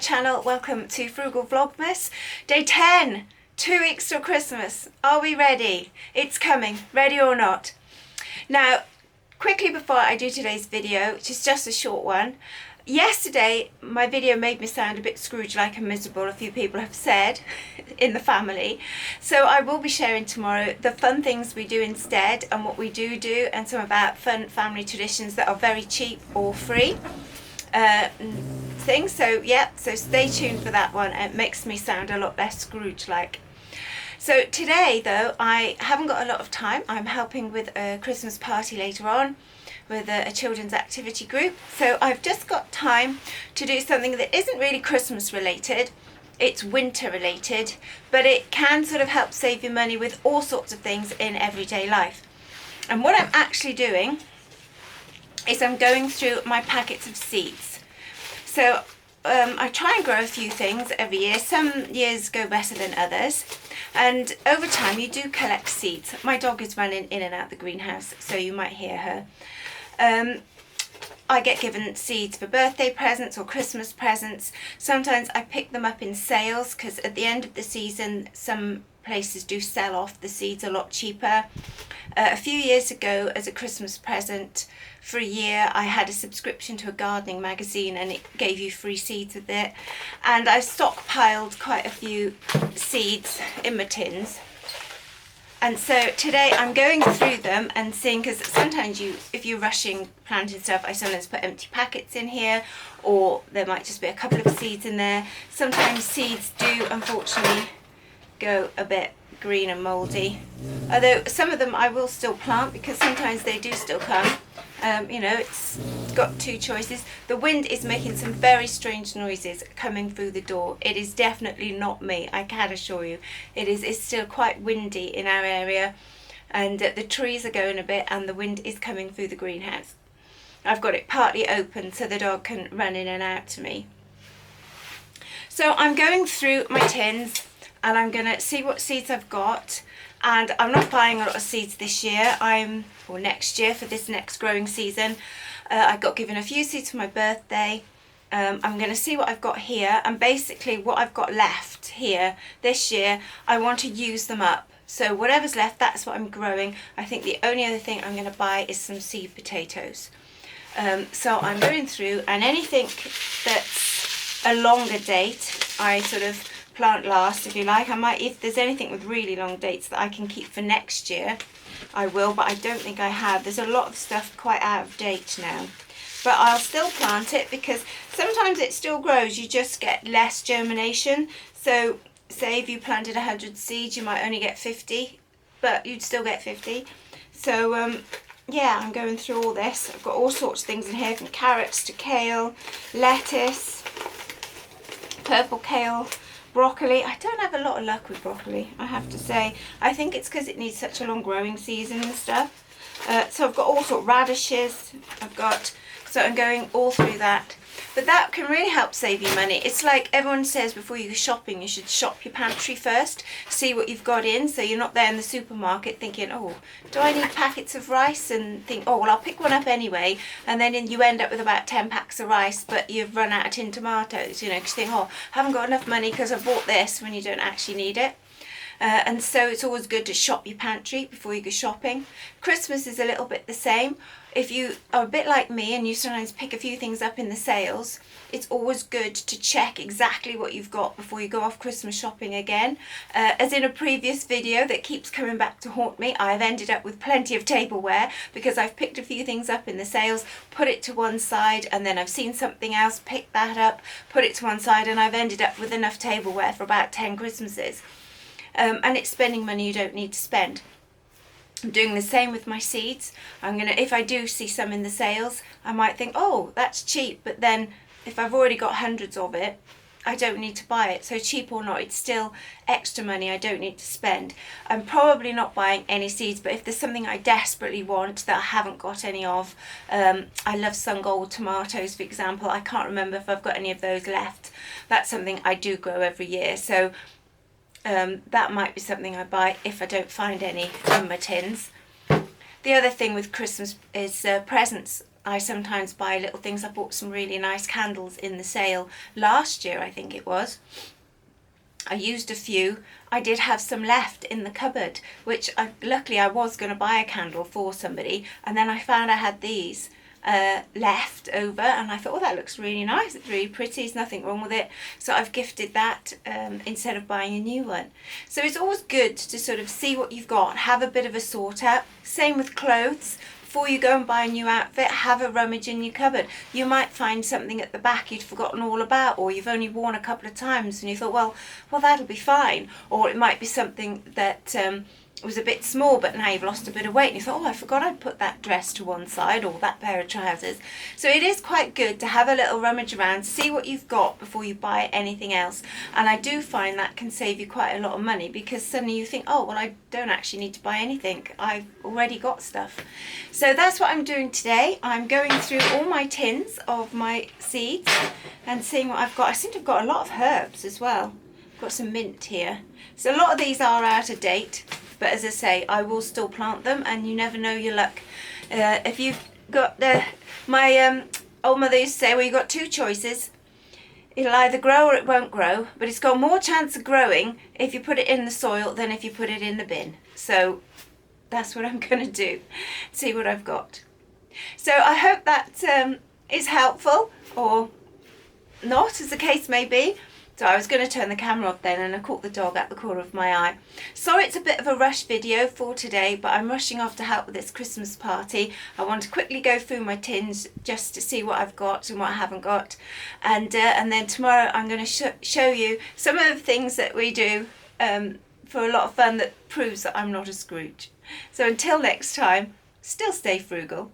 channel. Welcome to Frugal Vlogmas. Day 10, 2 weeks till Christmas. Are we ready? It's coming, ready or not. Now, quickly before I do today's video, which is just a short one, yesterday my video made me sound a bit Scrooge-like and miserable, a few people have said, in the family. So I will be sharing tomorrow the fun things we do instead and what we do and some about fun family traditions that are very cheap or free. Things. So yeah, so stay tuned for that one. It makes me sound a lot less Scrooge-like. So today though, I haven't got a lot of time. I'm helping with a Christmas party later on with a children's activity group. So I've just got time to do something that isn't really Christmas related. It's winter related, but it can sort of help save you money with all sorts of things in everyday life. And what I'm actually doing is I'm going through my packets of seeds. So I try and grow a few things every year. Some years go better than others, and over time you do collect seeds. My dog is running in and out the greenhouse, so you might hear her. I get given seeds for birthday presents or Christmas presents. Sometimes I pick them up in sales because at the end of the season some places do sell off the seeds a lot cheaper. A few years ago, as a Christmas present for a year, I had a subscription to a gardening magazine and it gave you free seeds with it, and I stockpiled quite a few seeds in my tins. And so today I'm going through them and seeing, because sometimes if you're rushing planting stuff, I sometimes put empty packets in here, or there might just be a couple of seeds in there. Sometimes seeds do unfortunately go a bit green and mouldy, although some of them I will still plant because sometimes they do still come. You know, it's got two choices. The wind is making some very strange noises coming through the door. It is definitely not me, I can assure you. It's still quite windy in our area, and the trees are going a bit and the wind is coming through the greenhouse. I've got it partly open so the dog can run in and out to me. So I'm going through my tins and I'm going to see what seeds I've got. And I'm not buying a lot of seeds this year, or next year for this next growing season. I got given a few seeds for my birthday. I'm going to see what I've got here, and basically what I've got left here this year, I want to use them up. So whatever's left, that's what I'm growing. I think the only other thing I'm going to buy is some seed potatoes. So I'm going through, and anything that's a longer date, I sort of plant last, if you like. I might, if there's anything with really long dates that I can keep for next year, I will, but I don't think I have. There's a lot of stuff quite out of date now, but I'll still plant it because sometimes it still grows, you just get less germination. So say if you planted 100 seeds, you might only get 50, but you'd still get 50. So yeah, I'm going through all this. I've got all sorts of things in here, from carrots to kale, lettuce, purple kale, broccoli. I don't have a lot of luck with broccoli, I have to say. I think it's because it needs such a long growing season and stuff. So I've got all sorts of radishes. So I'm going all through that. But that can really help save you money. It's like everyone says before you go shopping, you should shop your pantry first, see what you've got in, so you're not there in the supermarket thinking, oh, do I need packets of rice? And think, oh, well, I'll pick one up anyway. And then you end up with about 10 packs of rice, but you've run out of tin tomatoes, you know, because you think, oh, I haven't got enough money because I bought this, when you don't actually need it. And so it's always good to shop your pantry before you go shopping. Christmas is a little bit the same. If you are a bit like me and you sometimes pick a few things up in the sales, it's always good to check exactly what you've got before you go off Christmas shopping again. As in a previous video that keeps coming back to haunt me, I've ended up with plenty of tableware because I've picked a few things up in the sales, put it to one side, and then I've seen something else, pick that up, put it to one side, and I've ended up with enough tableware for about 10 Christmases. And it's spending money you don't need to spend. I'm doing the same with my seeds. If I do see some in the sales, I might think, oh, that's cheap, but then if I've already got hundreds of it, I don't need to buy it. So cheap or not, it's still extra money I don't need to spend. I'm probably not buying any seeds, but if there's something I desperately want that I haven't got any of, I love sungold tomatoes, for example. I can't remember if I've got any of those left. That's something I do grow every year. So that might be something I buy if I don't find any in my tins. The other thing with Christmas is presents. I sometimes buy little things. I bought some really nice candles in the sale last year, I think it was. I used a few. I did have some left in the cupboard, which luckily I was going to buy a candle for somebody, and then I found I had these left over, and I thought, oh, that looks really nice, it's really pretty, there's nothing wrong with it, so I've gifted that instead of buying a new one. So it's always good to sort of see what you've got, have a bit of a sort out. Same with clothes. Before you go and buy a new outfit, have a rummage in your cupboard. You might find something at the back you'd forgotten all about, or you've only worn a couple of times and you thought, well that'll be fine. Or it might be something that was a bit small, but now you've lost a bit of weight and you thought, oh, I forgot I'd put that dress to one side, or that pair of trousers. So it is quite good to have a little rummage around, see what you've got before you buy anything else. And I do find that can save you quite a lot of money, because suddenly you think, oh, well, I don't actually need to buy anything, I've already got stuff. So that's what I'm doing today. I'm going through all my tins of my seeds and seeing what I've got. I seem to have got a lot of herbs as well. I've got some mint here. So a lot of these are out of date, but as I say, I will still plant them, and you never know your luck. If you've got my old mother used to say, well, you've got two choices. It'll either grow or it won't grow, but it's got more chance of growing if you put it in the soil than if you put it in the bin. So that's what I'm going to do, see what I've got. So I hope that is helpful, or not, as the case may be. So I was going to turn the camera off then, and I caught the dog at the corner of my eye. Sorry it's a bit of a rush video for today, but I'm rushing off to help with this Christmas party. I want to quickly go through my tins just to see what I've got and what I haven't got. And then tomorrow I'm going to show you some of the things that we do for a lot of fun that proves that I'm not a Scrooge. So until next time, still stay frugal.